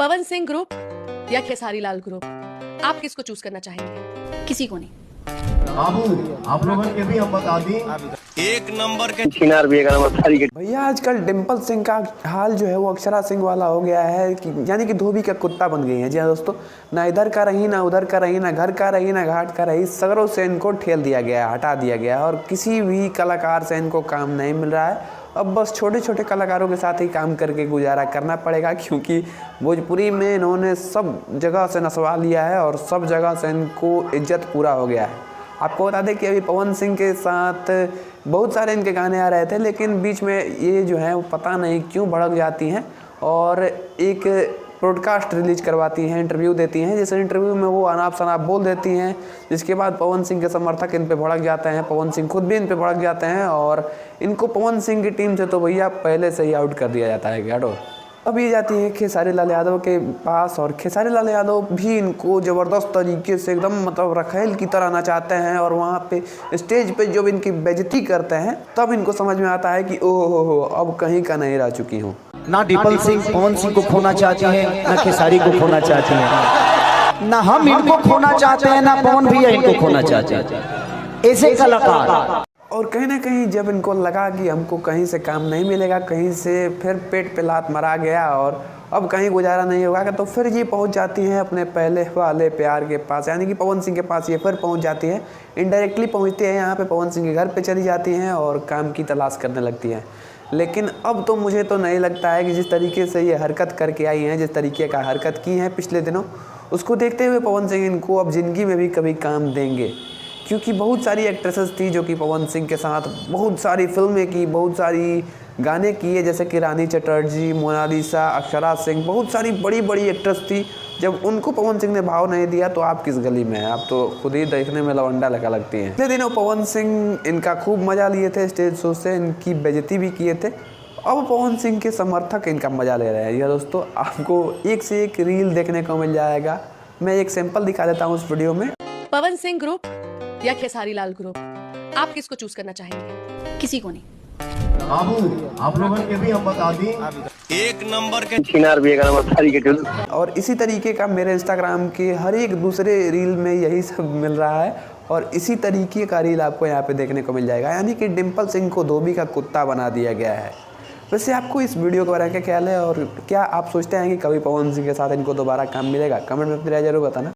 Pawan Singh group या Khesari Lal group, आप किसको चूज करना चाहेंगे? किसी को नहीं। बाबू आप लोगों के भी हम बता दी एक नंबर के चिनार भी एक नंबर सारी के भैया आजकल डिम्पल सिंह का हाल जो है वो अक्षरा सिंह वाला हो गया है कि यानी कि धोबी का कुत्ता बन गई है। जी हाँ दोस्तों, ना इधर का रही, ना उधर का रही, ना घर का रही, ना घाट का रही, सगरों से इनको ठेल दिया गया है, हटा दिया गया है और किसी भी कलाकार से इनको काम नहीं मिल रहा है। अब बस छोटे छोटे कलाकारों के साथ ही काम करके गुजारा करना पड़ेगा, क्योंकि भोजपुरी में इन्होंने सब जगह से नसवा लिया है और सब जगह से इनको इज्जत पूरा हो गया है। आपको बता दें कि अभी पवन सिंह के साथ बहुत सारे इनके गाने आ रहे थे, लेकिन बीच में ये जो है वो पता नहीं क्यों भड़क जाती हैं और एक पॉडकास्ट रिलीज करवाती हैं, इंटरव्यू देती हैं, जिस इंटरव्यू में वो अनाप शनाप बोल देती हैं, जिसके बाद पवन सिंह के समर्थक इन पे भड़क जाते हैं, पवन सिंह खुद भी इन पे भड़क जाते हैं और इनको पवन सिंह की टीम से तो भैया पहले से ही आउट कर दिया जाता है। गाड़ो अब ये जाती है खेसारी लाल यादव के पास और खेसारी लाल यादव भी इनको ज़बरदस्त तरीके से एकदम मतलब रखेल की तरह नचाते हैं और वहाँ पे स्टेज पे जब इनकी बेइज्जती करते हैं तब इनको समझ में आता है कि ओहो हो अब कहीं का नहीं रह चुकी हूँ। ना डिम्पल सिंह पवन सिंह को खोना चाहती है, ना खेसारी को खोना चाहती है, ना हम इनको खोना चाहते हैं, ना पवन भैया इनको खोना चाहते हैं। ऐसे कलाकार और कहीं ना कहीं जब इनको लगा कि हमको कहीं से काम नहीं मिलेगा, कहीं से फिर पेट पे लात मारा गया और अब कहीं गुजारा नहीं होगा, तो फिर ये पहुंच जाती हैं अपने पहले वाले प्यार के पास, यानी कि पवन सिंह के पास ये फिर पहुंच जाती हैं। इनडायरेक्टली पहुंचती हैं यहाँ पे पवन सिंह के घर पे चली जाती हैं और काम की तलाश करने लगती हैं। लेकिन अब तो मुझे तो नहीं लगता है कि जिस तरीके से ये हरकत करके आई हैं, जिस तरीके का हरकत की हैं पिछले दिनों, उसको देखते हुए पवन सिंह इनको अब ज़िंदगी में भी कभी काम देंगे, क्योंकि बहुत सारी एक्ट्रेसेस थी जो कि पवन सिंह के साथ बहुत सारी फिल्में की, बहुत सारी गाने किए, जैसे कि रानी चटर्जी, मोनालिसा, अक्षरा सिंह, बहुत सारी बड़ी बड़ी एक्ट्रेस थी। जब उनको पवन सिंह ने भाव नहीं दिया तो आप किस गली में हैं, आप तो खुद ही देखने में लवंडा लगा लगती हैं। पिछले दिनों पवन सिंह इनका खूब मज़ा लिए थे, स्टेज शो से इनकी बेइज्जती भी किए थे। अब पवन सिंह के समर्थक इनका मज़ा ले रहे हैं। यह दोस्तों आपको एक से एक रील देखने को मिल जाएगा। मैं एक सैंपल दिखा देता हूँ उस वीडियो में। पवन सिंह ग्रुप या खेसारी लाल ग्रुप, आप किसको चूज करना चाहेंगे? किसी को नहीं। बाबू आप लोगों के भी हम बता दी एक नंबर के चिनार भी एक नंबर सारी के और इसी तरीके का मेरे इंस्टाग्राम के हर एक दूसरे रील में यही सब मिल रहा है और इसी तरीके का रील आपको यहाँ पे देखने को मिल जाएगा, यानी कि डिम्पल सिंह को धोबी का कुत्ता बना दिया गया है। वैसे आपको इस वीडियो के बारे में क्या ख्याल है और क्या आप सोचते हैं कि कभी पवन सिंह के साथ इनको दोबारा काम मिलेगा? कमेंट में अपनी राय जरूर बताना।